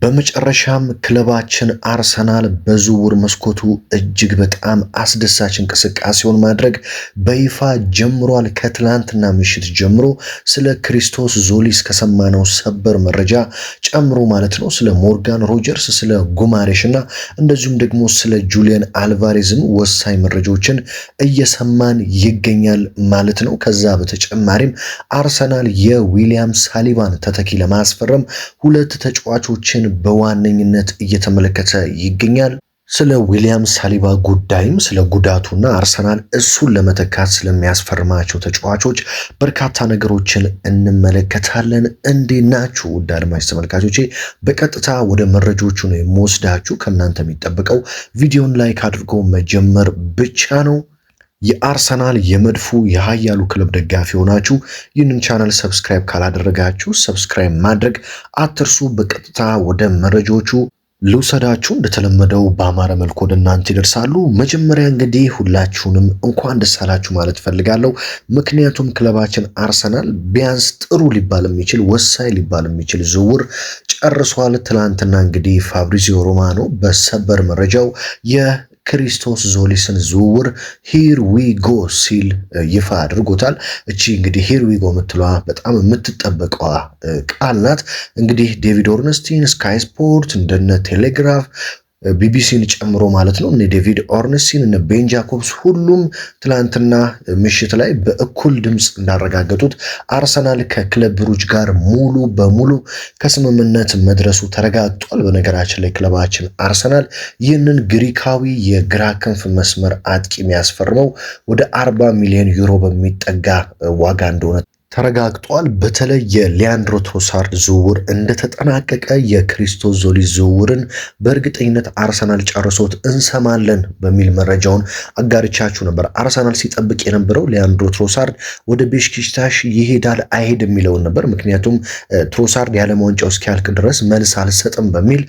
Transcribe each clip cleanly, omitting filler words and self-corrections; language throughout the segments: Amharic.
በመጨረሻም ክለባችን አርሰናል በዝውውር መስኮቱ እጅግ በጣም አስደሳች እንቅስቃሴውን ማድረግ በይፋ ጀምሯል። ከትላንትና ምሽት ጀምሮ ስለ ክሪስቶስ ዞሊስ ከሰማነው ሰበር መረጃ ጨምሮ ማለት ነው ስለ ሞርጋን ሮጀርስ፣ ስለ ጉማሬሽ እና እንደዚሁም ደግሞ ስለ ጁሊያን አልቫሬዝም ወሳኝ መረጃዎችን እየሰማን ይገኛል ማለት ነው። ከዛ በተጨማሪም አርሰናል የዊሊያም ሳሊባን ተተኪ ለማስፈረም ሁለት ተጫዋቾችን በዋነኝነት እየተመለከተ ይገኛል። ስለ ዊሊያም ሳሊባ ጉዳይም ስለ ጉዳቱና አርሰናል እሱን ለመተካት ስለሚያስፈርማቸው ተጫዋቾች በርካታ ነገሮችን እንመለከታለን። እንዴት ናችሁ ውድ አድማጭ ተመልካቾቼ? በቀጥታ ወደ መረጃዎቹ ነው የምወስዳችሁ። ከእናንተ የሚጠበቀው ቪዲዮን ላይክ አድርጎ መጀመር ብቻ ነው። የአርሰናል የመድፉ የሃያሉ ክለብ ደጋፊ ሆናችሁ ይህንን ቻናል ሰብስክራይብ ካላደረጋችሁ ሰብስክራይብ ማድረግ አትርሱ። በቀጥታ ወደ መረጃዎቹ ልውሰዳችሁ። እንደተለመደው በአማረ መልኩ ወደ እናንተ ይደርሳሉ። መጀመሪያ እንግዲህ ሁላችሁንም እንኳን ደስ አላችሁ ማለት ፈልጋለሁ። ምክንያቱም ክለባችን አርሰናል ቢያንስ ጥሩ ሊባል የሚችል ወሳኝ ሊባል የሚችል ዝውውር ጨርሷል። ትላንትና እንግዲህ ፋብሪዚዮ ሮማኖ በሰበር መረጃው ክሪስቶስ ዞሊስን ዝውውር ሂር ዊ ጎ ሲል ይፋ አድርጎታል። እቺ እንግዲህ ሂር ዊ ጎ የምትለዋ በጣም የምትጠበቀዋ ቃል ናት። እንግዲህ ዴቪድ ኦርንስቲን፣ ስካይ ስፖርት፣ እንደነ ቴሌግራፍ ቢቢሲን ጨምሮ ማለት ነው እነ ዴቪድ ኦርንስቲን እነ ቤን ጃኮብስ ሁሉም ትላንትና ምሽት ላይ በእኩል ድምፅ እንዳረጋገጡት አርሰናል ከክለብ ብሩጅ ጋር ሙሉ በሙሉ ከስምምነት መድረሱ ተረጋግጧል። በነገራችን ላይ ክለባችን አርሰናል ይህንን ግሪካዊ የግራ ክንፍ መስመር አጥቂ የሚያስፈርመው ወደ 40 ሚሊዮን ዩሮ በሚጠጋ ዋጋ እንደሆነ ተረጋግጧል። በተለይ የሊያንድሮ ትሮሳርድ ዝውውር እንደተጠናቀቀ የክሪስቶስ ዞሊስ ዝውውርን በእርግጠኝነት አርሰናል ጨርሶት እንሰማለን በሚል መረጃውን አጋርቻችሁ ነበር። አርሰናል ሲጠብቅ የነበረው ሊያንድሮ ትሮሳርድ ወደ ቤሽክታሽ ይሄዳል አይሄድ የሚለውን ነበር። ምክንያቱም ትሮሳርድ የዓለም ዋንጫው እስኪያልቅ ድረስ መልስ አልሰጥም በሚል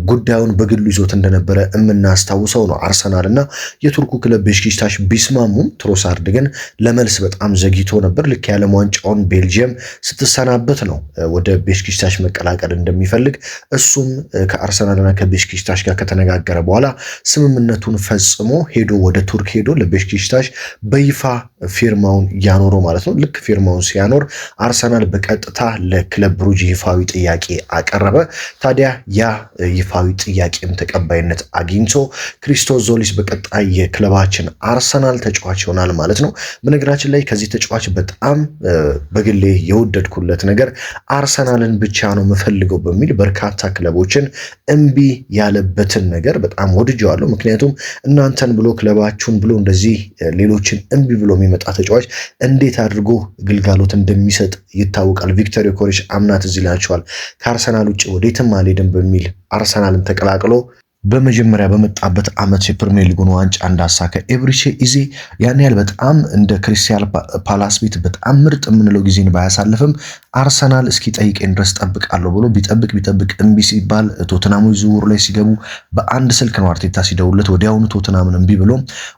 ጉዳዩን በግሉ ይዞት እንደነበረ የምናስታውሰው ነው። አርሰናል እና የቱርኩ ክለብ ቤሽክታሽ ቢስማሙም ትሮሳርድ ግን ለመልስ በጣም ዘግይቶ ነበር። ልክ የዓለም ዋንጫ ቤልጅየም ስትሰናበት ነው ወደ ቤሽክታሽ መቀላቀል እንደሚፈልግ እሱም ከአርሰናልና ከቤሽክታሽ ጋር ከተነጋገረ በኋላ ስምምነቱን ፈጽሞ ሄዶ ወደ ቱርክ ሄዶ ለቤሽክታሽ በይፋ ፊርማውን ያኖረው ማለት ነው። ልክ ፊርማውን ሲያኖር አርሰናል በቀጥታ ለክለብ ብሩጅ ይፋዊ ጥያቄ አቀረበ። ታዲያ ያ ይፋዊ ጥያቄም ተቀባይነት አግኝቶ ክሪስቶስ ዞሊስ በቀጣይ የክለባችን አርሰናል ተጫዋች ይሆናል ማለት ነው። በነገራችን ላይ ከዚህ ተጫዋች በጣም በግሌ የወደድኩለት ነገር አርሰናልን ብቻ ነው የምፈልገው በሚል በርካታ ክለቦችን እምቢ ያለበትን ነገር በጣም ወድጀዋለሁ። ምክንያቱም እናንተን ብሎ ክለባችሁን ብሎ እንደዚህ ሌሎችን እምቢ ብሎ የሚመጣ ተጫዋች እንዴት አድርጎ ግልጋሎት እንደሚሰጥ ይታወቃል። ቪክተር ዮኬሬሽ አምናት እዚህ ላቸዋል ከአርሰናል ውጭ ወዴትም አልሄድም በሚል አርሰናልን ተቀላቅሎ በመጀመሪያ በመጣበት ዓመት የፕሪሚየር ሊጉን ዋንጫ እንዳሳከ ኤብሪቼ ኢዜ ያን ያህል በጣም እንደ ክሪስታል ፓላስ ቤት በጣም ምርጥ የምንለው ጊዜን ባያሳልፍም አርሰናል እስኪ ጠይቀኝ ድረስ ጠብቃለሁ ብሎ ቢጠብቅ እምቢ ሲባል ቶተናሞች ዝውውሩ ላይ ሲገቡ በአንድ ስልክ ነው አርቴታ ሲደውለት ወዲያውኑ ቶተናምን እምቢ ብሎ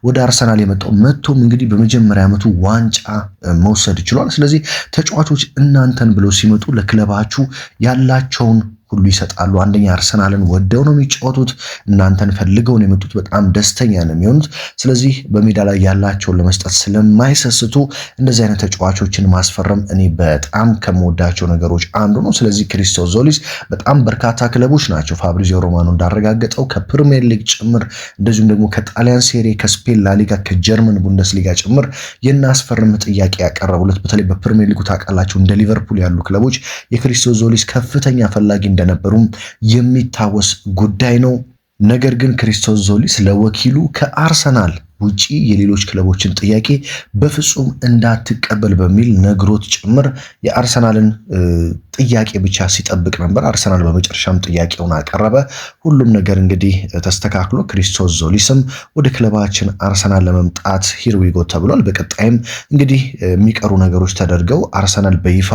ወደ አርሰናል የመጣው መጥቶም እንግዲህ በመጀመሪያ ዓመቱ ዋንጫ መውሰድ ችሏል። ስለዚህ ተጫዋቾች እናንተን ብለው ሲመጡ ለክለባችሁ ያላቸውን ሁሉ ይሰጣሉ። አንደኛ አርሰናልን ወደው ነው የሚጫወቱት። እናንተን ፈልገው ነው የመጡት። በጣም ደስተኛ ነው የሚሆኑት። ስለዚህ በሜዳ ላይ ያላቸውን ለመስጠት ስለማይሰስቱ እንደዚህ አይነት ተጫዋቾችን ማስፈረም እኔ በጣም ከምወዳቸው ነገሮች አንዱ ነው። ስለዚህ ክሪስቶስ ዞሊስ በጣም በርካታ ክለቦች ናቸው ፋብሪዚዮ ሮማኖ እንዳረጋገጠው ከፕሪሚየር ሊግ ጭምር እንደዚሁም ደግሞ ከጣሊያን ሴሪ፣ ከስፔን ላሊጋ፣ ከጀርመን ቡንደስሊጋ ጭምር የናስፈርም ጥያቄ ያቀረቡለት በተለይ በፕሪሚየር ሊጉ ታውቃላችሁ እንደ ሊቨርፑል ያሉ ክለቦች የክሪስቶስ ዞሊስ ከፍተኛ ፈላጊ እንደነበሩም የሚታወስ ጉዳይ ነው። ነገር ግን ክሪስቶስ ዞሊስ ለወኪሉ ከአርሰናል ውጪ የሌሎች ክለቦችን ጥያቄ በፍጹም እንዳትቀበል በሚል ነግሮት ጭምር የአርሰናልን ጥያቄ ብቻ ሲጠብቅ ነበር። አርሰናል በመጨረሻም ጥያቄውን አቀረበ። ሁሉም ነገር እንግዲህ ተስተካክሎ ክሪስቶስ ዞሊስም ወደ ክለባችን አርሰናል ለመምጣት ሂርዊጎ ተብሏል። በቀጣይም እንግዲህ የሚቀሩ ነገሮች ተደርገው አርሰናል በይፋ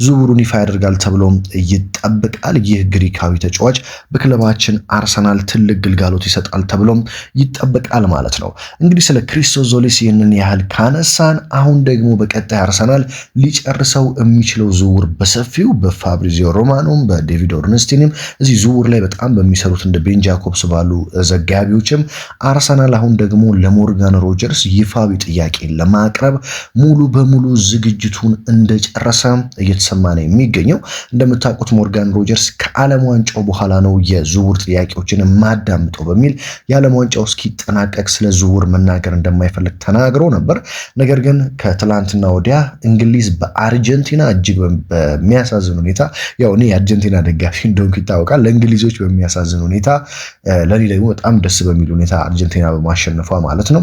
ዝውውሩን ይፋ ያደርጋል ተብሎም ይጠበቃል። ይህ ግሪካዊ ተጫዋች በክለባችን አርሰናል ትልቅ ግልጋሎት ይሰጣል ተብሎም ይጠበቃል ማለት ነው። እንግዲህ ስለ ክሪስቶስ ዞሊስ ይህንን ያህል ካነሳን አሁን ደግሞ በቀጣይ አርሰናል ሊጨርሰው የሚችለው ዝውውር በሰፊው በፋብሪዚዮ ሮማኖም በዴቪድ ኦርንስቲንም እዚህ ዝውውር ላይ በጣም በሚሰሩት እንደ ቤን ጃኮብስ ባሉ ዘጋቢዎችም አርሰናል አሁን ደግሞ ለሞርጋን ሮጀርስ ይፋዊ ጥያቄ ለማቅረብ ሙሉ በሙሉ ዝግጅቱን እንደጨረሰ እየተሰማ ነው የሚገኘው። እንደምታውቁት ሞርጋን ሮጀርስ ከዓለም ዋንጫው በኋላ ነው የዝውውር ጥያቄዎችን ማዳምጠው በሚል የዓለም ዋንጫው እስኪጠናቀቅ ስለ ዝውውር መናገር እንደማይፈልግ ተናግሮ ነበር። ነገር ግን ከትላንትና ወዲያ እንግሊዝ በአርጀንቲና እጅግ በሚያሳዝን ሁኔታ ያው እኔ የአርጀንቲና ደጋፊ እንደሆንኩ ይታወቃል። ለእንግሊዞች በሚያሳዝን ሁኔታ ለኔ ደግሞ በጣም ደስ በሚል ሁኔታ አርጀንቲና በማሸነፏ ማለት ነው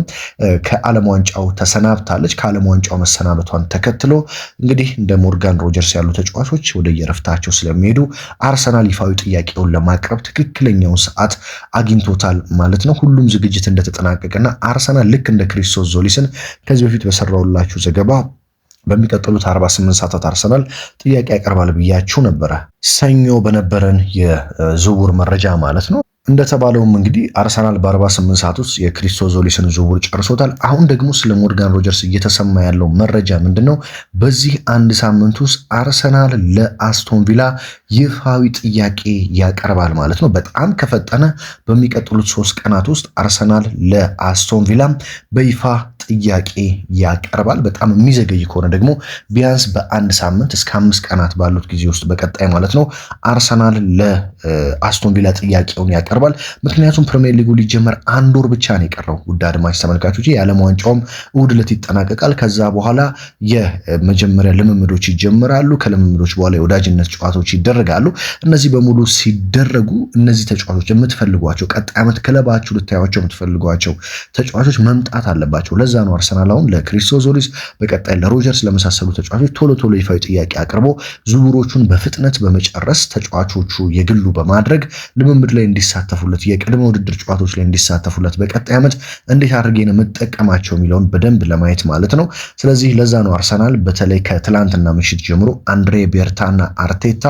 ከዓለም ዋንጫው ተሰናብታለች። ከዓለም ዋንጫው መሰናበቷን ተከትሎ እንግዲህ እንደ ሞርጋን ሮጀርስ ያሉ ተጫዋቾች ወደ የረፍታቸው ስለሚሄዱ አርሰናል ይፋዊ ጥያቄውን ለማቅረብ ትክክለኛውን ሰዓት አግኝቶታል ማለት ነው። ሁሉም ዝግጅት እንደተጠናቀቀና አርሰናል ልክ እንደ ክሪስቶስ ዞሊስን ከዚህ በፊት በሰራውላችሁ ዘገባ በሚቀጥሉት 48 ሰዓታት አርሰናል ጥያቄ ያቀርባል ብያችሁ ነበረ፣ ሰኞ በነበረን የዝውውር መረጃ ማለት ነው። እንደተባለውም እንግዲህ አርሰናል በ48 ሰዓት ውስጥ የክሪስቶስ ዞሊስን ዝውውር ጨርሶታል። አሁን ደግሞ ስለ ሞርጋን ሮጀርስ እየተሰማ ያለው መረጃ ምንድነው? በዚህ አንድ ሳምንት ውስጥ አርሰናል ለአስቶን ቪላ ይፋዊ ጥያቄ ያቀርባል ማለት ነው። በጣም ከፈጠነ በሚቀጥሉት 3 ቀናት ውስጥ አርሰናል ለአስቶን ቪላ በይፋ ጥያቄ ያቀርባል። በጣም የሚዘገይ ከሆነ ደግሞ ቢያንስ በአንድ ሳምንት እስከ 5 ቀናት ባሉት ጊዜ ውስጥ በቀጣይ ማለት ነው አርሰናል ለአስቶን ቪላ ጥያቄውን ያቀርባል። ምክንያቱም ፕሪሚየር ሊጉ ሊጀመር 1 ወር ብቻ ነው የቀረው። ውድ አድማጭ ተመልካቾች የዓለም ዋንጫውም እሁድ ዕለት ይጠናቀቃል። ከዛ በኋላ የመጀመሪያ ልምምዶች ይጀምራሉ። ከልምምዶች በኋላ የወዳጅነት ጨዋታዎች ይደረጋሉ። እነዚህ በሙሉ ሲደረጉ እነዚህ ተጫዋቾች የምትፈልጓቸው ቀጣይ ዓመት ክለባችሁ ልታዩዋቸው የምትፈልጓቸው ተጫዋቾች መምጣት አለባቸው። ለዛ ነው አርሰናል አሁን ለክሪስቶስ ዞሊስ በቀጣይ ለሮጀርስ ለመሳሰሉ ተጫዋቾች ቶሎ ይፋዊ ጥያቄ አቅርቦ ዝውውሮቹን በፍጥነት በመጨረስ ተጫዋቾቹ የግሉ በማድረግ ልምምድ ላይ እንዲሳተፉለት የቅድመ ውድድር ጨዋታዎች ላይ እንዲሳተፉለት በቀጣይ ዓመት እንዴት አድርጌ ነው የምጠቀማቸው የሚለውን በደንብ ለማየት ማለት ነው። ስለዚህ ለዛ ነው አርሰናል በተለይ ከትላንትና ምሽት ጀምሮ አንድሬ ቤርታና አርቴታ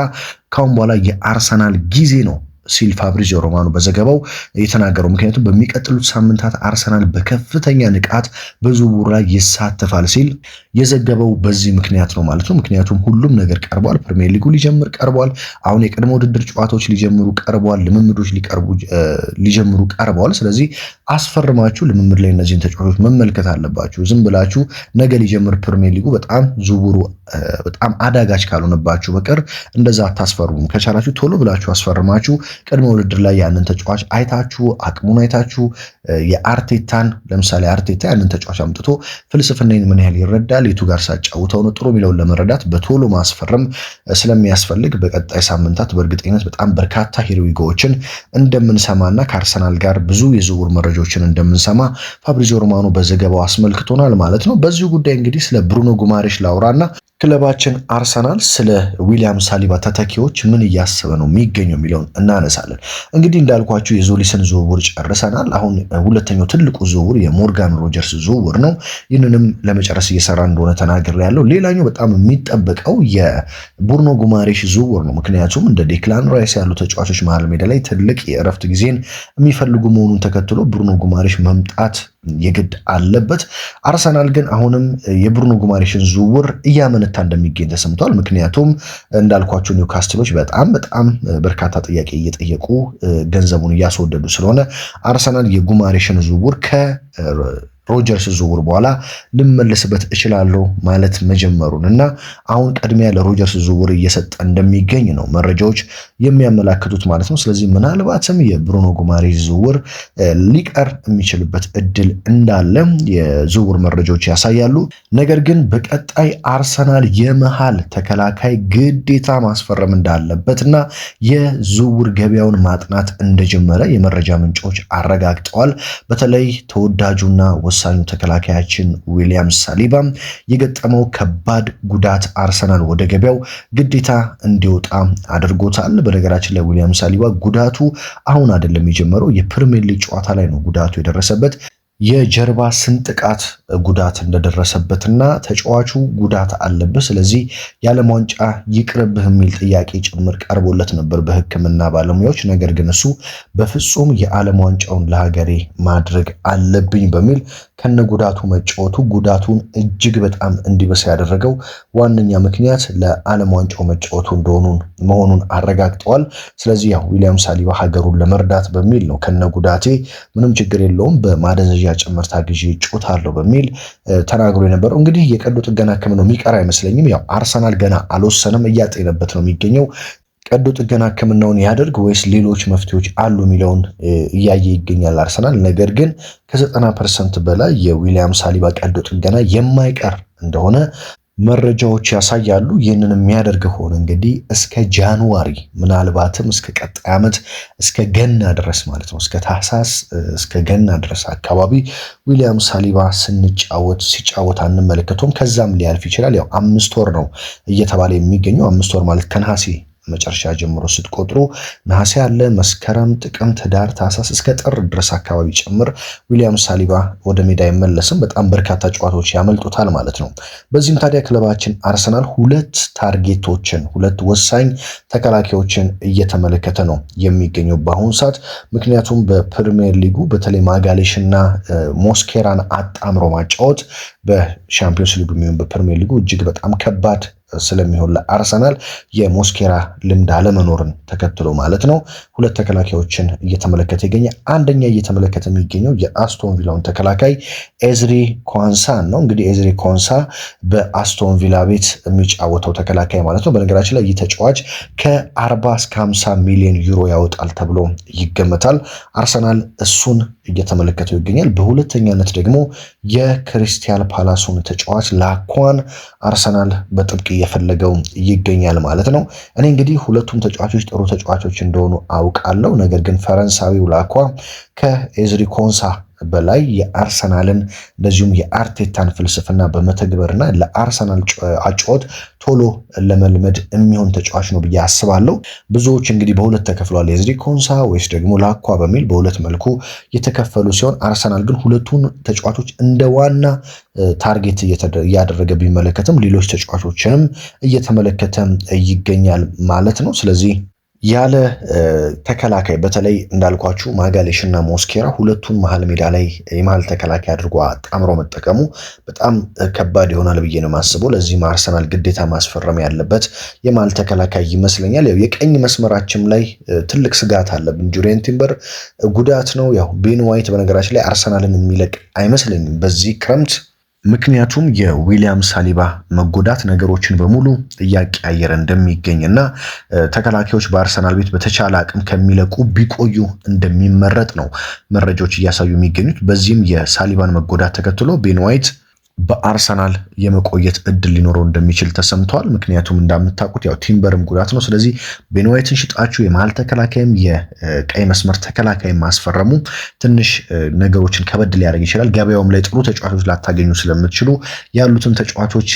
ካሁን በኋላ የአርሰናል ጊዜ ነው ሲል ፋብሪዚዮ ሮማኖ በዘገባው የተናገረው። ምክንያቱም በሚቀጥሉት ሳምንታት አርሰናል በከፍተኛ ንቃት በዝውውር ላይ ይሳተፋል ሲል የዘገበው በዚህ ምክንያት ነው ማለት ነው። ምክንያቱም ሁሉም ነገር ቀርቧል። ፕሪሚየር ሊጉ ሊጀምር ቀርቧል። አሁን የቅድመ ውድድር ጨዋታዎች ሊጀምሩ ቀርቧል። ልምምዶች ሊጀምሩ ቀርበዋል። ስለዚህ አስፈርማችሁ ልምምድ ላይ እነዚህን ተጫዋቾች መመልከት አለባችሁ። ዝም ብላችሁ ነገ ሊጀምር ፕሪሚየር ሊጉ ዝውውሩ በጣም አዳጋች ካልሆነባችሁ በቀር እንደዛ አታስፈርሙም። ከቻላችሁ ቶሎ ብላችሁ አስፈርማችሁ ቅድመ ውድድር ላይ ያንን ተጫዋች አይታችሁ አቅሙን አይታችሁ የአርቴታን ለምሳሌ አርቴታ ያንን ተጫዋች አምጥቶ ፍልስፍናን ምን ያህል ይረዳል፣ የቱ ጋር ሳጫውተው ነው ጥሩ የሚለውን ለመረዳት በቶሎ ማስፈረም ስለሚያስፈልግ በቀጣይ ሳምንታት በእርግጠኝነት በጣም በርካታ ሂሮይጎችን እንደምንሰማና ከአርሰናል ጋር ብዙ የዝውውር መረጃዎችን እንደምንሰማ ፋብሪዚዮ ሮማኖ በዘገባው አስመልክቶናል ማለት ነው። በዚሁ ጉዳይ እንግዲህ ስለ ብሩኖ ጉማሬሽ ላውራና ክለባችን አርሰናል ስለ ዊሊያም ሳሊባ ተተኪዎች ምን እያሰበ ነው የሚገኘው የሚለውን እናነሳለን። እንግዲህ እንዳልኳችሁ የዞሊስን ዝውውር ጨርሰናል። አሁን ሁለተኛው ትልቁ ዝውውር የሞርጋን ሮጀርስ ዝውውር ነው። ይህንንም ለመጨረስ እየሰራ እንደሆነ ተናግሬያለሁ። ሌላኛው በጣም የሚጠበቀው የብሩኖ ጉማሬሽ ዝውውር ነው። ምክንያቱም እንደ ዴክላን ራይስ ያሉ ተጫዋቾች መሃል ሜዳ ላይ ትልቅ የእረፍት ጊዜን የሚፈልጉ መሆኑን ተከትሎ ብሩኖ ጉማሬሽ መምጣት የግድ አለበት። አርሰናል ግን አሁንም የብሩኖ ጉማሬሽን ዝውውር እያመነታ እንደሚገኝ ተሰምቷል። ምክንያቱም እንዳልኳቸው ኒውካስትሎች በጣም በርካታ ጥያቄ እየጠየቁ ገንዘቡን እያስወደዱ ስለሆነ አርሰናል የጉማሬሽን ዝውውር ሮጀርስ ዝውውር በኋላ ልመለስበት እችላለሁ ማለት መጀመሩን እና አሁን ቅድሚያ ለሮጀርስ ዝውውር እየሰጠ እንደሚገኝ ነው መረጃዎች የሚያመላክቱት ማለት ነው። ስለዚህ ምናልባትም የብሩኖ ጉማሬሽ ዝውውር ሊቀር የሚችልበት እድል እንዳለ የዝውውር መረጃዎች ያሳያሉ። ነገር ግን በቀጣይ አርሰናል የመሃል ተከላካይ ግዴታ ማስፈረም እንዳለበትና የዝውውር ገበያውን ማጥናት እንደጀመረ የመረጃ ምንጮች አረጋግጠዋል። በተለይ ተወዳጁና ወሳኙ ተከላካያችን ዊሊያም ሳሊባ የገጠመው ከባድ ጉዳት አርሰናል ወደ ገበያው ግዴታ እንዲወጣ አድርጎታል። በነገራችን ላይ ዊሊያም ሳሊባ ጉዳቱ አሁን አይደለም የጀመረው፣ የፕሪሚየር ሊግ ጨዋታ ላይ ነው ጉዳቱ የደረሰበት። የጀርባ ስንጥቃት ጉዳት እንደደረሰበትና ተጫዋቹ ጉዳት አለበት፣ ስለዚህ የዓለም ዋንጫ ይቅርብህ የሚል ጥያቄ ጭምር ቀርቦለት ነበር በሕክምና ባለሙያዎች። ነገር ግን እሱ በፍጹም የዓለም ዋንጫውን ለሀገሬ ማድረግ አለብኝ በሚል ከነጉዳቱ መጫወቱ ጉዳቱን እጅግ በጣም እንዲበሳ ያደረገው ዋነኛ ምክንያት ለዓለም ዋንጫው መጫወቱ መሆኑን አረጋግጠዋል። ስለዚህ ያው ዊሊያም ሳሊባ ሀገሩን ለመርዳት በሚል ነው ከነጉዳቴ ምንም ችግር የለውም በማደንዘዣ ጭምር ታግዤ እጫወታለሁ በሚል ተናግሮ የነበረው። እንግዲህ የቀዶ ጥገና ሕክምናው የሚቀር አይመስለኝም። ያው አርሰናል ገና አልወሰነም፣ እያጤነበት ነው የሚገኘው። ቀዶ ጥገና ሕክምናውን ያደርግ ወይስ ሌሎች መፍትሄዎች አሉ የሚለውን እያየ ይገኛል አርሰናል። ነገር ግን ከ90% በላይ የዊሊያም ሳሊባ ቀዶ ጥገና የማይቀር እንደሆነ መረጃዎች ያሳያሉ። ይህንን የሚያደርግ ሆነ እንግዲህ እስከ ጃንዋሪ ምናልባትም እስከ ቀጣይ ዓመት እስከ ገና ድረስ ማለት ነው፣ እስከ ታህሳስ እስከ ገና ድረስ አካባቢ ዊሊያም ሳሊባ ሲጫወት አንመለከተውም። ከዛም ሊያልፍ ይችላል። ያው 5 ወር ነው እየተባለ የሚገኘው። 5 ወር ማለት ከነሐሴ መጨረሻ ጀምሮ ስትቆጥሩ ነሐሴ ያለ መስከረም፣ ጥቅምት፣ ህዳር፣ ታህሳስ እስከ ጥር ድረስ አካባቢ ጭምር ዊሊያም ሳሊባ ወደ ሜዳ አይመለስም። በጣም በርካታ ጨዋታዎች ያመልጡታል ማለት ነው። በዚህም ታዲያ ክለባችን አርሰናል ሁለት ወሳኝ ተከላካዮችን እየተመለከተ ነው የሚገኘው በአሁኑ ሰዓት። ምክንያቱም በፕሪሚየር ሊጉ በተለይ ማጋሌሽና ሞስኬራን አጣምሮ ማጫወት በሻምፒዮንስ ሊጉ የሚሆን በፕሪሚየር ሊጉ እጅግ በጣም ከባድ ስለሚሆን ለአርሰናል የሞስኬራ ልምድ አለመኖርን ተከትሎ ማለት ነው ሁለት ተከላካዮችን እየተመለከተ ይገኛል። አንደኛ እየተመለከተ የሚገኘው የአስቶን ቪላውን ተከላካይ ኤዝሪ ኮንሳን ነው። እንግዲህ ኤዝሪ ኮንሳ በአስቶን ቪላ ቤት የሚጫወተው ተከላካይ ማለት ነው። በነገራችን ላይ ይህ ተጫዋች ከ40 እስከ 50 ሚሊዮን ዩሮ ያወጣል ተብሎ ይገመታል። አርሰናል እሱን እየተመለከተው ይገኛል። በሁለተኛነት ደግሞ የክሪስታል ፓላሱን ተጫዋች ላኳን አርሰናል በጥብቅ እየፈለገው ይገኛል ማለት ነው። እኔ እንግዲህ ሁለቱም ተጫዋቾች ጥሩ ተጫዋቾች እንደሆኑ አውቃለሁ። ነገር ግን ፈረንሳዊው ላኳ ከኤዝሪ ኮንሳ በላይ የአርሰናልን እንደዚሁም የአርቴታን ፍልስፍና በመተግበርና ለአርሰናል አጫወት ቶሎ ለመልመድ የሚሆን ተጫዋች ነው ብዬ አስባለሁ። ብዙዎች እንግዲህ በሁለት ተከፍለዋል፣ ኤዝሪ ኮንሳ ወይስ ደግሞ ላኳ በሚል በሁለት መልኩ የተከፈሉ ሲሆን አርሰናል ግን ሁለቱን ተጫዋቾች እንደ ዋና ታርጌት እያደረገ ቢመለከትም ሌሎች ተጫዋቾችንም እየተመለከተ ይገኛል ማለት ነው። ስለዚህ ያለ ተከላካይ በተለይ እንዳልኳችሁ ማጋሌሽ እና ሞስኬራ ሁለቱን መሀል ሜዳ ላይ የመሀል ተከላካይ አድርጎ አጣምሮ መጠቀሙ በጣም ከባድ ይሆናል ብዬ ነው የማስበው። ለዚህም አርሰናል ግዴታ ማስፈረም ያለበት የመሀል ተከላካይ ይመስለኛል። ያው የቀኝ መስመራችን ላይ ትልቅ ስጋት አለብን። ጁሪየን ቲምበር ጉዳት ነው። ያው ቤን ዋይት በነገራችን ላይ አርሰናልን የሚለቅ አይመስለኝም በዚህ ክረምት። ምክንያቱም የዊሊያም ሳሊባ መጎዳት ነገሮችን በሙሉ እያቀያየረ እንደሚገኝና ተከላካዮች በአርሰናል ቤት በተቻለ አቅም ከሚለቁ ቢቆዩ እንደሚመረጥ ነው መረጃዎች እያሳዩ የሚገኙት። በዚህም የሳሊባን መጎዳት ተከትሎ ቤን ዋይት በአርሰናል የመቆየት እድል ሊኖረው እንደሚችል ተሰምቷል። ምክንያቱም እንደምታውቁት ያው ቲምበርም ጉዳት ነው። ስለዚህ ቤን ዋይትን ሽጣችሁ የመሃል ተከላካይም የቀይ መስመር ተከላካይ ማስፈረሙ ትንሽ ነገሮችን ከበድ ሊያደርግ ይችላል። ገበያውም ላይ ጥሩ ተጫዋቾች ላታገኙ ስለምትችሉ ያሉትን ተጫዋቾች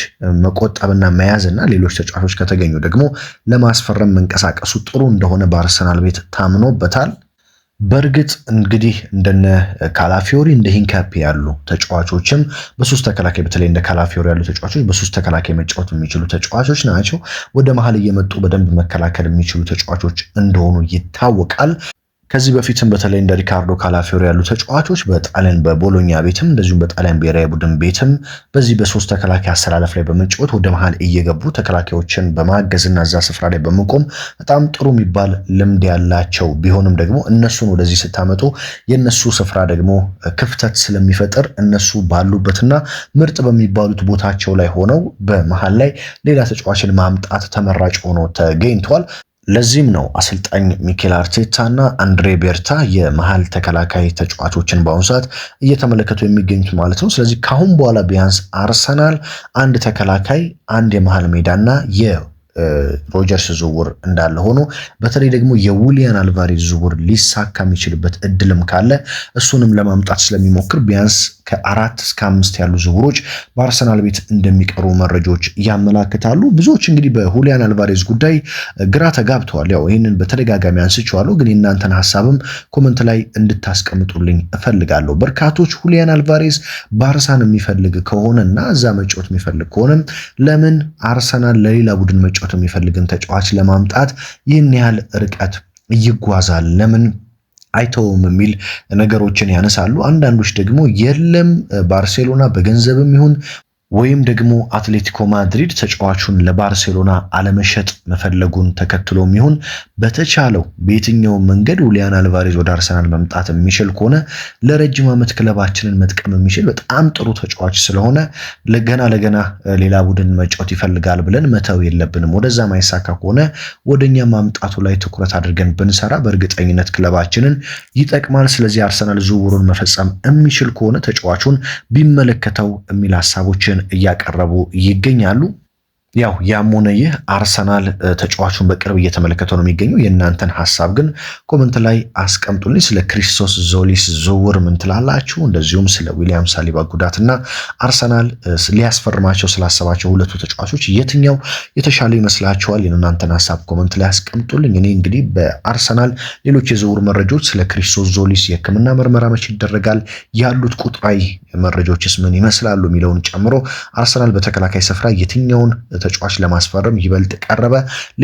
መቆጠብና መያዝና ሌሎች ተጫዋቾች ከተገኙ ደግሞ ለማስፈረም መንቀሳቀሱ ጥሩ እንደሆነ በአርሰናል ቤት ታምኖበታል። በእርግጥ እንግዲህ እንደነ ካላፊዮሪ እንደ ሂንካፒ ያሉ ተጫዋቾችም በሶስት ተከላካይ በተለይ እንደ ካላፊዮሪ ያሉ ተጫዋቾች በሶስት ተከላካይ መጫወት የሚችሉ ተጫዋቾች ናቸው። ወደ መሃል እየመጡ በደንብ መከላከል የሚችሉ ተጫዋቾች እንደሆኑ ይታወቃል። ከዚህ በፊትም በተለይ እንደ ሪካርዶ ካላፊዮሪ ያሉ ተጫዋቾች በጣሊያን በቦሎኛ ቤትም እንደዚሁም በጣሊያን ብሔራዊ ቡድን ቤትም በዚህ በሶስት ተከላካይ አሰላለፍ ላይ በመጫወት ወደ መሃል እየገቡ ተከላካዮችን በማገዝና እዛ ስፍራ ላይ በመቆም በጣም ጥሩ የሚባል ልምድ ያላቸው ቢሆንም ደግሞ እነሱን ወደዚህ ስታመጡ የነሱ ስፍራ ደግሞ ክፍተት ስለሚፈጥር እነሱ ባሉበትና ምርጥ በሚባሉት ቦታቸው ላይ ሆነው በመሃል ላይ ሌላ ተጫዋችን ማምጣት ተመራጭ ሆኖ ተገኝቷል። ለዚህም ነው አሰልጣኝ ሚኬል አርቴታ እና አንድሬ ቤርታ የመሃል ተከላካይ ተጫዋቾችን በአሁኑ ሰዓት እየተመለከቱ የሚገኙት ማለት ነው። ስለዚህ ካሁን በኋላ ቢያንስ አርሰናል አንድ ተከላካይ፣ አንድ የመሃል ሜዳና ሮጀርስ ዝውውር እንዳለ ሆኖ በተለይ ደግሞ የዊሊያን አልቫሬዝ ዝውውር ሊሳካ የሚችልበት እድልም ካለ እሱንም ለማምጣት ስለሚሞክር ቢያንስ ከ4 እስከ 5 ያሉ ዝውውሮች በአርሰናል ቤት እንደሚቀሩ መረጃዎች ያመላክታሉ። ብዙዎች እንግዲህ በሁሊያን አልቫሬዝ ጉዳይ ግራ ተጋብተዋል። ያው ይህንን በተደጋጋሚ አንስቼዋለሁ፣ ግን የእናንተን ሀሳብም ኮመንት ላይ እንድታስቀምጡልኝ እፈልጋለሁ። በርካቶች ሁሊያን አልቫሬዝ በአርሰናል የሚፈልግ ከሆነና እዛ መጫወት የሚፈልግ ከሆነ ለምን አርሰናል ለሌላ ቡድን መጫወት የሚፈልግን ተጫዋች ለማምጣት ይህን ያህል ርቀት ይጓዛል? ለምን አይተውም የሚል ነገሮችን ያነሳሉ። አንዳንዶች ደግሞ የለም ባርሴሎና በገንዘብም ይሁን ወይም ደግሞ አትሌቲኮ ማድሪድ ተጫዋቹን ለባርሴሎና አለመሸጥ መፈለጉን ተከትሎም ይሁን በተቻለው በየትኛው መንገድ ሁሊያን አልቫሬዝ ወደ አርሰናል መምጣት የሚችል ከሆነ ለረጅም ዓመት ክለባችንን መጥቀም የሚችል በጣም ጥሩ ተጫዋች ስለሆነ ለገና ሌላ ቡድን መጫወት ይፈልጋል ብለን መተው የለብንም። ወደዛ ማይሳካ ከሆነ ወደኛ ማምጣቱ ላይ ትኩረት አድርገን ብንሰራ በእርግጠኝነት ክለባችንን ይጠቅማል። ስለዚህ አርሰናል ዝውውሩን መፈጸም የሚችል ከሆነ ተጫዋቹን ቢመለከተው የሚል ሀሳቦችን እያቀረቡ ይገኛሉ። ያው ያም ሆነ ይህ አርሰናል ተጫዋቹን በቅርብ እየተመለከተው ነው የሚገኘው። የእናንተን ሀሳብ ግን ኮመንት ላይ አስቀምጡልኝ። ስለ ክሪስቶስ ዞሊስ ዝውውር ምን ትላላችሁ? እንደዚሁም ስለ ዊሊያም ሳሊባ ጉዳትና አርሰናል ሊያስፈርማቸው ስላሰባቸው ሁለቱ ተጫዋቾች የትኛው የተሻለ ይመስላችኋል? የእናንተን ሀሳብ ኮመንት ላይ አስቀምጡልኝ። እኔ እንግዲህ በአርሰናል ሌሎች የዝውውር መረጃዎች ስለ ክሪስቶስ ዞሊስ የሕክምና ምርመራ መቼ ይደረጋል፣ ያሉት ቁጥራዊ መረጃዎችስ ምን ይመስላሉ የሚለውን ጨምሮ አርሰናል በተከላካይ ስፍራ የትኛውን ተጫዋች ለማስፈረም ይበልጥ ቀረበ፣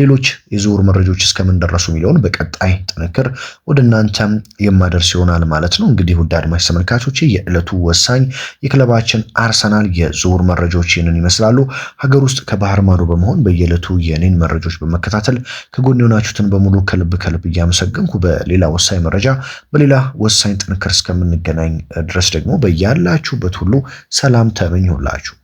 ሌሎች የዝውውር መረጃዎች እስከምን ደረሱ የሚለውን በቀጣይ ጥንክር ወደ እናንተም የማደርስ ይሆናል ማለት ነው። እንግዲህ ውድ አድማጭ ተመልካቾች የዕለቱ ወሳኝ የክለባችን አርሰናል የዝውውር መረጃዎች ይህንን ይመስላሉ። ሀገር ውስጥ ከባህር ማዶ በመሆን በየዕለቱ የኔን መረጃዎች በመከታተል ከጎን የሆናችሁትን በሙሉ ከልብ እያመሰገንኩ በሌላ ወሳኝ መረጃ በሌላ ወሳኝ ጥንክር እስከምንገናኝ ድረስ ደግሞ በያላችሁበት ሁሉ ሰላም ተመኘሁላችሁ።